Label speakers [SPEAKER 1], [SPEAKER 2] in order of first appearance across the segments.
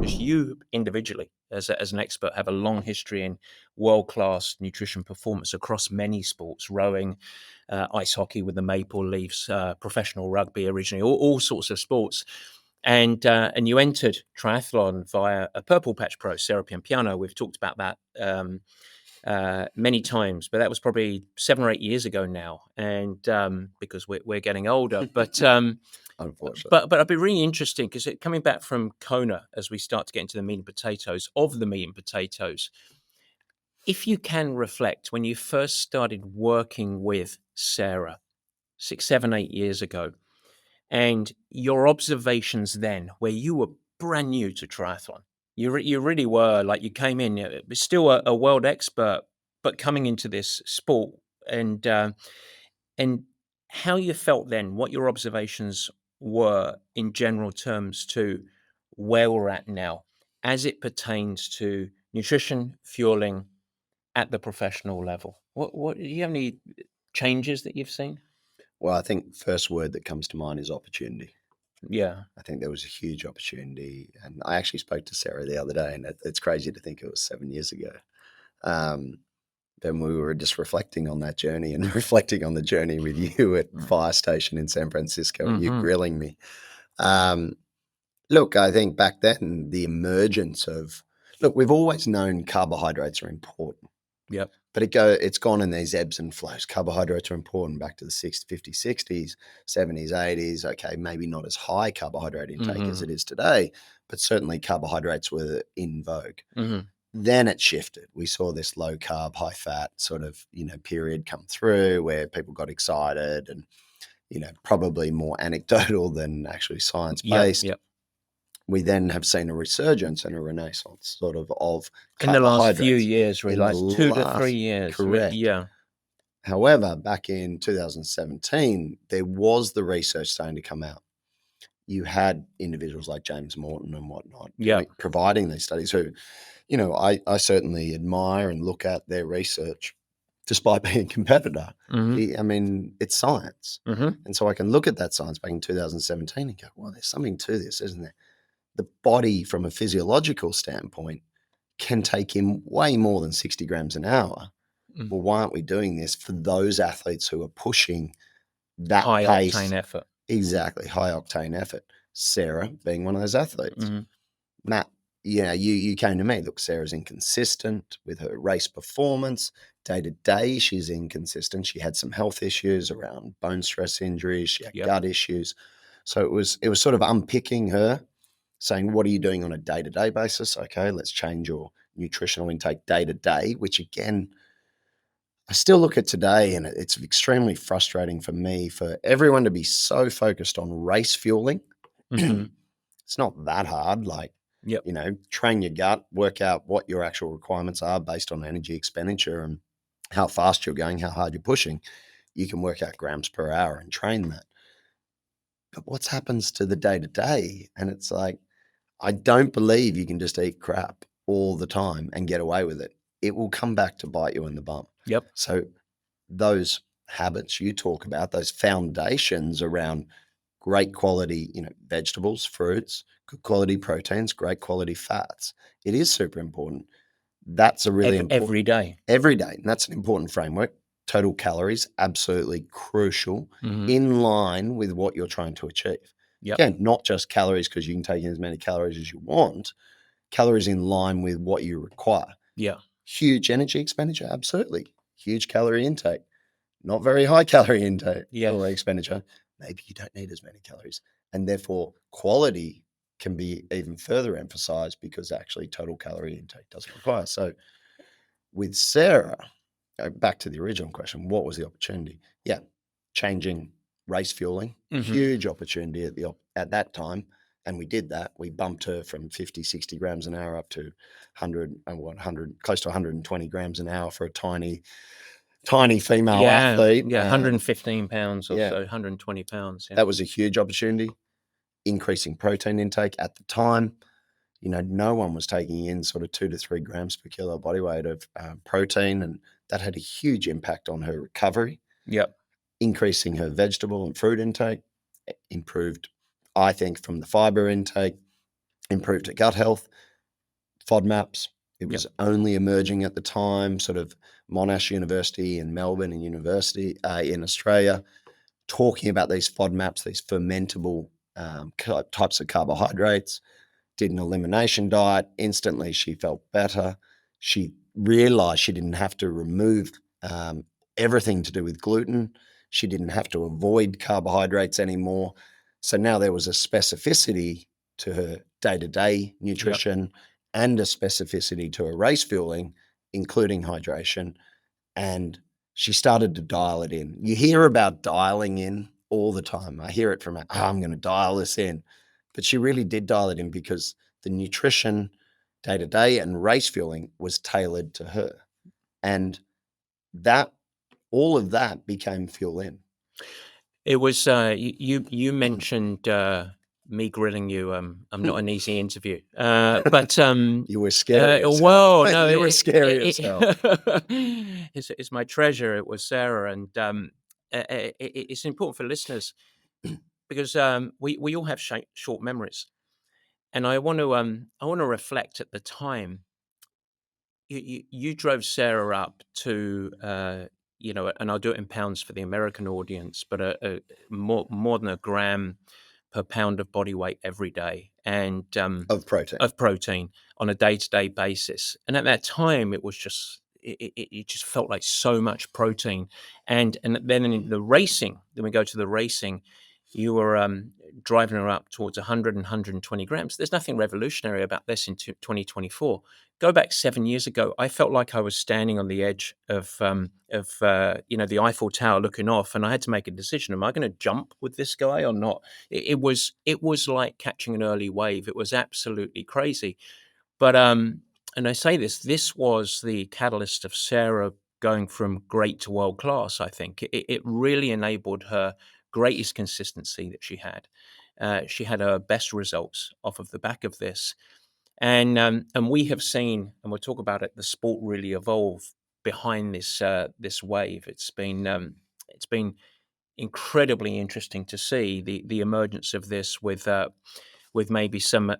[SPEAKER 1] because you individually, as an expert, have a long history in world-class nutrition performance across many sports, rowing, ice hockey with the Maple Leafs, professional rugby originally, all sorts of sports. And you entered triathlon via a Purple Patch Pro, Sarah Piampiano. We've talked about that many times, but that was probably 7 or 8 years ago now. And because we're getting older, but
[SPEAKER 2] unfortunately,
[SPEAKER 1] but it'd be really interesting because coming back from Kona, as we start to get into the meat and potatoes of the meat and potatoes, if you can reflect when you first started working with Sarah 6, 7, 8 years ago, and your observations then, where you were brand new to triathlon, you really were, like, you came in, still a world expert, but coming into this sport, and how you felt then, what your observations were in general terms to where we're at now, as it pertains to nutrition, fueling at the professional level. What do you have any changes that you've seen?
[SPEAKER 2] well, I think first word that comes to mind is opportunity.
[SPEAKER 1] Yeah.
[SPEAKER 2] I think there was a huge opportunity, and I actually spoke to Sarah the other day, and it's crazy to think it was 7 years ago. Then we were just reflecting on that journey and reflecting on the journey with you at Fire Station in San Francisco, and you grilling me. Look, I think back then the emergence of we've always known carbohydrates are important.
[SPEAKER 1] Yep.
[SPEAKER 2] But it's gone in these ebbs and flows. Carbohydrates are important back to the 50s, 60s, 70s, 80s. Okay, maybe not as high carbohydrate intake as it is today, but certainly carbohydrates were in vogue. Then it shifted. We saw this low carb, high fat sort of, period come through where people got excited and, probably more anecdotal than actually science-based.
[SPEAKER 1] Yep.
[SPEAKER 2] We then have seen a resurgence and a renaissance sort of
[SPEAKER 1] in the last few
[SPEAKER 2] carbohydrates.
[SPEAKER 1] years, really, like 2 to 3 years.
[SPEAKER 2] Correct.
[SPEAKER 1] Yeah.
[SPEAKER 2] However, back in 2017, there was the research starting to come out. You had individuals like James Morton and whatnot providing these studies who, I certainly admire and look at their research despite being a competitor. I mean, it's science. And so I can look at that science back in 2017 and go, well, there's something to this, isn't there? The body, from a physiological standpoint, can take in way more than 60 grams an hour. Well, why aren't we doing this for those athletes who are pushing that
[SPEAKER 1] high
[SPEAKER 2] pace?
[SPEAKER 1] octane effort.
[SPEAKER 2] Exactly, high octane effort. Sarah being one of those athletes. Matt, you came to me. Look, Sarah's inconsistent with her race performance. Day to day, she's inconsistent. She had some health issues around bone stress injuries. She had gut issues. So it was sort of unpicking her, saying, what are you doing on a day-to-day basis? Okay, let's change your nutritional intake day to day, which again, I still look at today and it's extremely frustrating for me for everyone to be so focused on race fueling. It's not that hard. Like, train your gut, work out what your actual requirements are based on energy expenditure and how fast you're going, how hard you're pushing. You can work out grams per hour and train that. But what happens to the day-to-day? And it's like, I don't believe you can just eat crap all the time and get away with it. It will come back to bite you in the bum. So those habits you talk about, those foundations around great quality, vegetables, fruits, good quality proteins, great quality fats, it is super important. That's a really important
[SPEAKER 1] every day.
[SPEAKER 2] Every day. And that's an important framework. Total calories, absolutely crucial, in line with what you're trying to achieve. Again, not just calories because you can take in as many calories as you want, calories in line with what you require. Huge energy expenditure, absolutely. Huge calorie intake, not very high calorie intake or expenditure. Maybe you don't need as many calories. And therefore, quality can be even further emphasized because actually total calorie intake doesn't require. So with Sarah, back to the original question, what was the opportunity? Changing race fueling, huge opportunity at that time. And we did that. We bumped her from 50, 60 grams an hour up to 100, close to 120 grams an hour for a tiny female athlete.
[SPEAKER 1] 115 pounds or so, 120 pounds.
[SPEAKER 2] That was a huge opportunity. Increasing protein intake at the time. No one was taking in sort of 2 to 3 grams per kilo body weight of protein, and that had a huge impact on her recovery. Increasing her vegetable and fruit intake, improved, I think, from the fiber intake, improved her gut health, FODMAPs. It was only emerging at the time, sort of Monash University in Melbourne and University in Australia, talking about these FODMAPs, these fermentable types of carbohydrates. Did an elimination diet. Instantly, she felt better. She realized she didn't have to remove everything to do with gluten. She didn't have to avoid carbohydrates anymore. So now there was a specificity to her day-to-day nutrition and a specificity to her race fueling, including hydration. And she started to dial it in. You hear about dialing in all the time. I hear it from her, I'm going to dial this in. But she really did dial it in because the nutrition day-to-day and race fueling was tailored to her. And that all of that became Fuelin.
[SPEAKER 1] It was you mentioned me grilling you. I'm not an easy interview, but
[SPEAKER 2] You were scary as
[SPEAKER 1] well,
[SPEAKER 2] hell.
[SPEAKER 1] no,
[SPEAKER 2] You were scary as hell.
[SPEAKER 1] It's my treasure. It was Sarah, and it's important for listeners because we all have short memories, and I want to reflect at the time. You drove Sarah up to and I'll do it in pounds for the American audience, but more than a gram per pound of body weight every day, and
[SPEAKER 2] Of protein.
[SPEAKER 1] of protein on a day-to-day basis. And at that time, it was just it just felt like so much protein. And then in the racing, then we go to the racing. You were driving her up towards 100 and 120 grams. There's nothing revolutionary about this in 2024. Go back 7 years ago, I felt like I was standing on the edge of the Eiffel Tower looking off, and I had to make a decision: am I going to jump with this guy or not? It was like catching an early wave. It was absolutely crazy. But and I say this was the catalyst of Sarah going from great to world class. I think it really enabled her greatest consistency that she had. She had her best results off of the back of this. And we have seen, and we'll talk about it, the sport really evolve behind this wave. It's been incredibly interesting to see the emergence of this with maybe some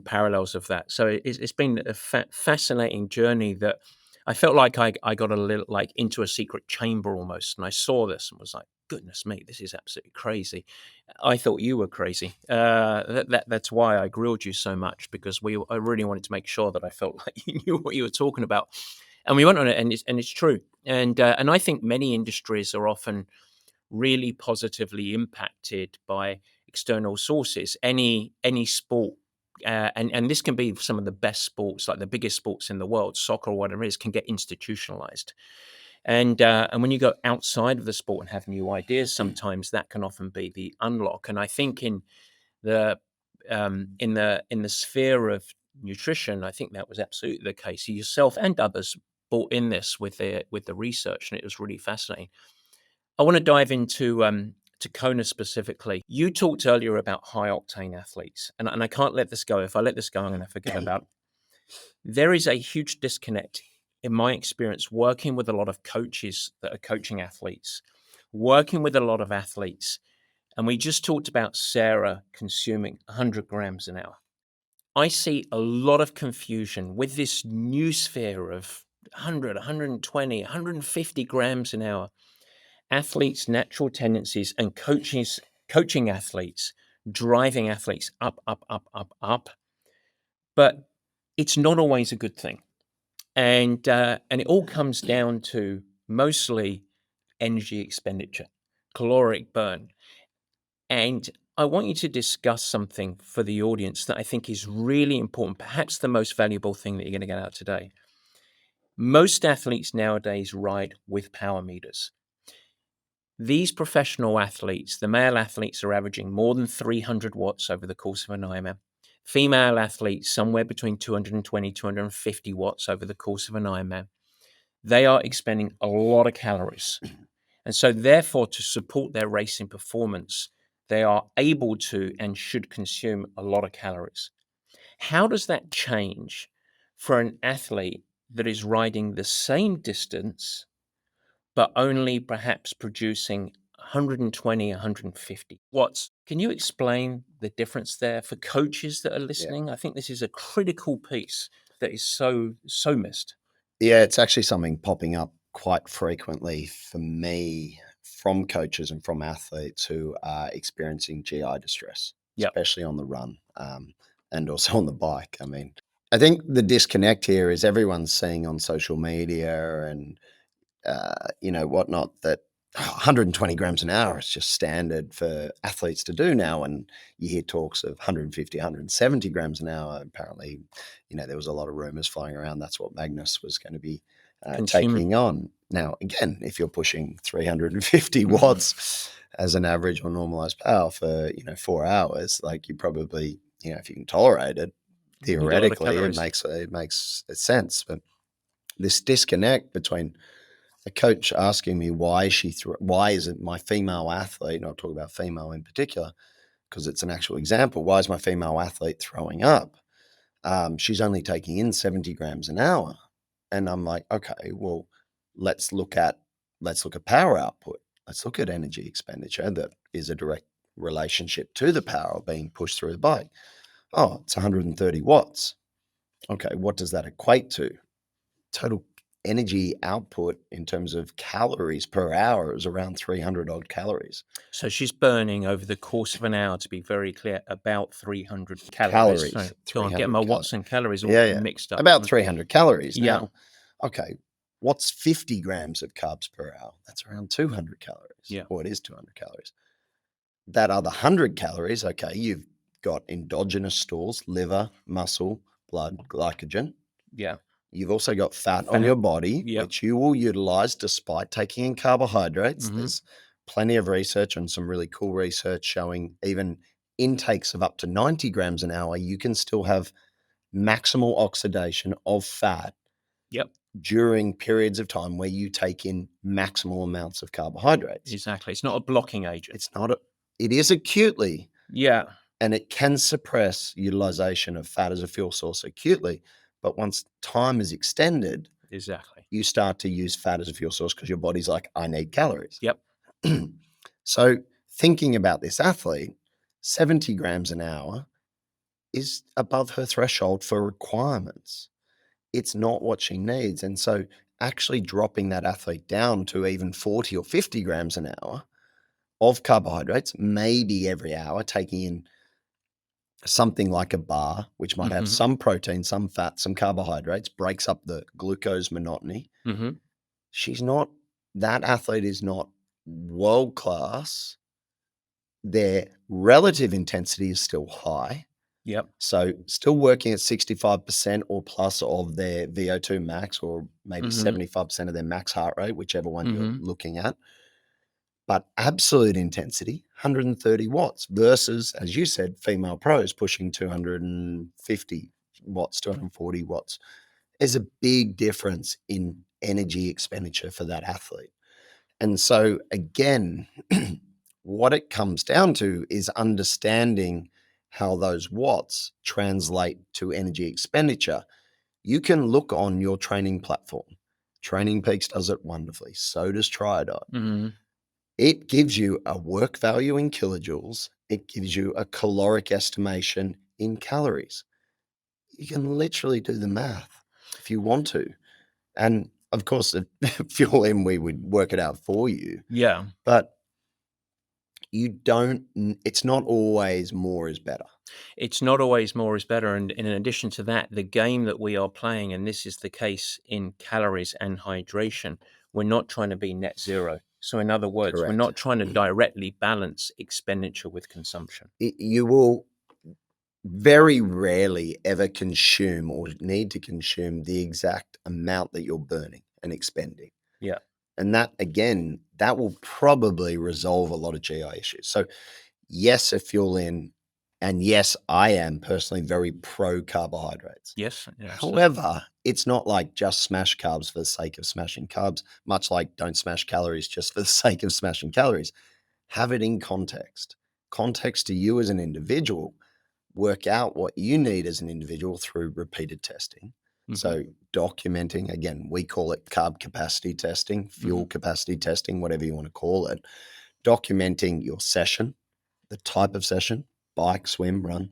[SPEAKER 1] parallels of that. So it's been a fascinating journey that I felt like I got a little like into a secret chamber almost, and I saw this and was like, goodness me, this is absolutely crazy. I thought you were crazy. That's why I grilled you so much, because I really wanted to make sure that I felt like you knew what you were talking about. And we went on it, and it's true. And I think many industries are often really positively impacted by external sources. Any sport, and this can be some of the best sports, like the biggest sports in the world, soccer or whatever it is, can get institutionalized. And when you go outside of the sport and have new ideas, sometimes that can often be the unlock. And I think in the sphere of nutrition, I think that was absolutely the case. Yourself and others brought in this with the research, and it was really fascinating. I want to dive into to Kona specifically. You talked earlier about high octane athletes, and I can't let this go. If I let this go, I'm going to forget about it. There is a huge disconnect in my experience working with a lot of coaches that are coaching athletes, working with a lot of athletes. And we just talked about Sarah consuming 100 grams an hour. I see a lot of confusion with this new sphere of 100, 120, 150 grams an hour. Athletes' natural tendencies and coaching athletes, driving athletes up, up, up, up, up. But it's not always a good thing. And it all comes down to mostly energy expenditure, caloric burn. And I want you to discuss something for the audience that I think is really important, perhaps the most valuable thing that you're going to get out today. Most athletes nowadays ride with power meters. These professional athletes, the male athletes, are averaging more than 300 watts over the course of an Ironman. Female athletes, somewhere between 220, 250 watts over the course of an Ironman. They are expending a lot of calories. And so therefore, to support their racing performance, they are able to and should consume a lot of calories. How does that change for an athlete that is riding the same distance, but only perhaps producing 120, 150 watts. Can you explain the difference there for coaches that are
[SPEAKER 2] Yeah.
[SPEAKER 1] listening? I think this is a critical piece that is so missed.
[SPEAKER 2] Yeah, it's actually something popping up quite frequently for me from coaches and from athletes who are experiencing GI distress,
[SPEAKER 1] Yep.
[SPEAKER 2] especially on the run and also on the bike. I mean, I think the disconnect here is everyone's seeing on social media and whatnot, that 120 grams an hour is just standard for athletes to do now. And you hear talks of 150, 170 grams an hour. Apparently, there was a lot of rumors flying around. That's what Magnus was going to be taking on. Now, again, if you're pushing 350 watts as an average or normalized power for, 4 hours, like you probably, if you can tolerate it, theoretically, it makes sense. But this disconnect between a coach asking me why is it my female athlete, and I'll talk about female in particular because it's an actual example. Why is my female athlete throwing up? She's only taking in 70 grams an hour. And I'm like, okay, well, let's look at power output. Let's look at energy expenditure that is a direct relationship to the power being pushed through the bike. Oh, it's 130 watts. Okay, what does that equate to? Total energy output in terms of calories per hour is around 300 odd calories.
[SPEAKER 1] So she's burning over the course of an hour, to be very clear, about 300 calories. So, go on, get my watts and calories all mixed up.
[SPEAKER 2] About 300 calories. Yeah. Now, okay, what's 50 grams of carbs per hour? That's around 200 calories.
[SPEAKER 1] Yeah.
[SPEAKER 2] Or it is 200 calories. That other 100 calories, okay, you've got endogenous stores, liver, muscle, blood, glycogen.
[SPEAKER 1] Yeah.
[SPEAKER 2] You've also got fat on your body, which you will utilize despite taking in carbohydrates. There's plenty of research and some really cool research showing even intakes of up to 90 grams an hour, you can still have maximal oxidation of fat during periods of time where you take in maximal amounts of carbohydrates.
[SPEAKER 1] Exactly. It's not a blocking agent.
[SPEAKER 2] It is acutely.
[SPEAKER 1] Yeah.
[SPEAKER 2] And it can suppress utilization of fat as a fuel source acutely. But once time is extended, you start to use fat as a fuel source because your body's like, I need calories.
[SPEAKER 1] Yep.
[SPEAKER 2] So thinking about this athlete, 70 grams an hour is above her threshold for requirements. It's not what she needs. And so actually dropping that athlete down to even 40 or 50 grams an hour of carbohydrates, maybe every hour, taking in something like a bar, which might have some protein, some fat, some carbohydrates, breaks up the glucose monotony. That athlete is not world-class. Their relative intensity is still high.
[SPEAKER 1] Yep.
[SPEAKER 2] So still working at 65% or plus of their VO2 max, or maybe 75% of their max heart rate, whichever one you're looking at. But absolute intensity, 130 watts versus, as you said, female pros pushing 250 watts, 240 watts. There's a big difference in energy expenditure for that athlete. And so again, what it comes down to is understanding how those watts translate to energy expenditure. You can look on your training platform. Training Peaks does it wonderfully. So does Triathlon. It gives you a work value in kilojoules. It gives you a caloric estimation in calories. You can literally do the math if you want to. And of course, at Fuelin, we would work it out for you.
[SPEAKER 1] Yeah.
[SPEAKER 2] But it's not always more is better.
[SPEAKER 1] It's not always more is better. And in addition to that, the game that we are playing, and this is the case in calories and hydration, we're not trying to be net zero. So in other words, we're not trying to directly balance expenditure with consumption.
[SPEAKER 2] You will very rarely ever consume or need to consume the exact amount that you're burning and expending.
[SPEAKER 1] Yeah.
[SPEAKER 2] And that, again, that will probably resolve a lot of GI issues. So yes, a Fuelin, and yes, I am personally very pro carbohydrates.
[SPEAKER 1] Yes.
[SPEAKER 2] However, it's not like just smash carbs for the sake of smashing carbs, much like don't smash calories just for the sake of smashing calories. Have it in context. Context to you as an individual. Work out what you need as an individual through repeated testing. So documenting, again, we call it carb capacity testing, fuel capacity testing, whatever you want to call it. documenting your session, the type of session, bike, swim, run,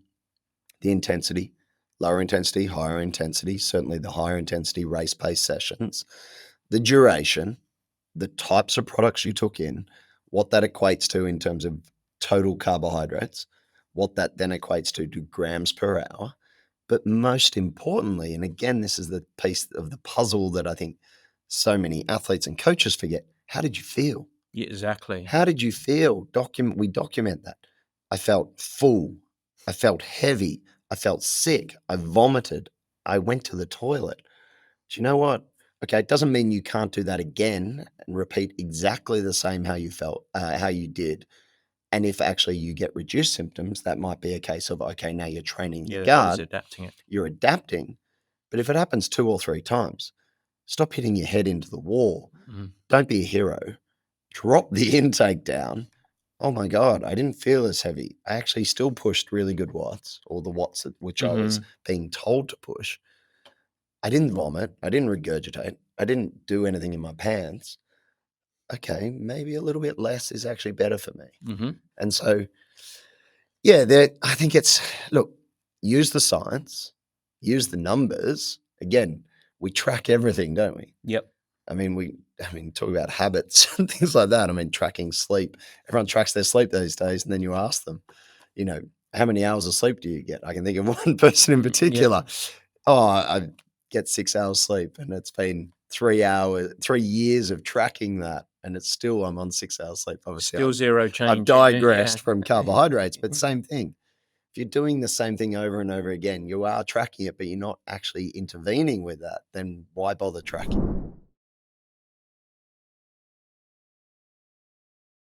[SPEAKER 2] the intensity, lower intensity, higher intensity, certainly the higher intensity race-paced sessions, the duration, the types of products you took in, what that equates to in terms of total carbohydrates, what that then equates to grams per hour. But most importantly, and again, this is the piece of the puzzle that I think so many athletes and coaches forget, how did you feel?
[SPEAKER 1] Yeah, exactly.
[SPEAKER 2] How did you feel? We document that. I felt full. I felt heavy. I felt sick. I vomited. I went to the toilet. Do you know what? Okay, it doesn't mean you can't do that again and repeat exactly the same how you felt, how you did. And if actually you get reduced symptoms, that might be a case of, okay, now you're training the
[SPEAKER 1] Yeah, the body's
[SPEAKER 2] guard,
[SPEAKER 1] adapting it.
[SPEAKER 2] you're adapting. But if it happens 2 or 3 times, stop hitting your head into the wall. Don't be a hero. Drop the intake down. Oh my God, I didn't feel as heavy. I actually still pushed really good watts, or the watts at which I was being told to push. I didn't vomit. I didn't regurgitate. I didn't do anything in my pants. Okay, maybe a little bit less is actually better for me. And so, yeah, I think it's, look, use the science, use the numbers. Again, we track everything, don't we?
[SPEAKER 1] Yep.
[SPEAKER 2] I mean, talk about habits and things like that. I mean, tracking sleep. Everyone tracks their sleep these days, and then you ask them, how many hours of sleep do you get? I can think of one person in particular. Oh, I get 6 hours sleep, and it's been 3 years of tracking that, and it's still I'm on 6 hours sleep. Obviously,
[SPEAKER 1] Still zero change.
[SPEAKER 2] I've digressed from carbohydrates, but same thing. If you're doing the same thing over and over again, you are tracking it, but you're not actually intervening with that, then why bother tracking?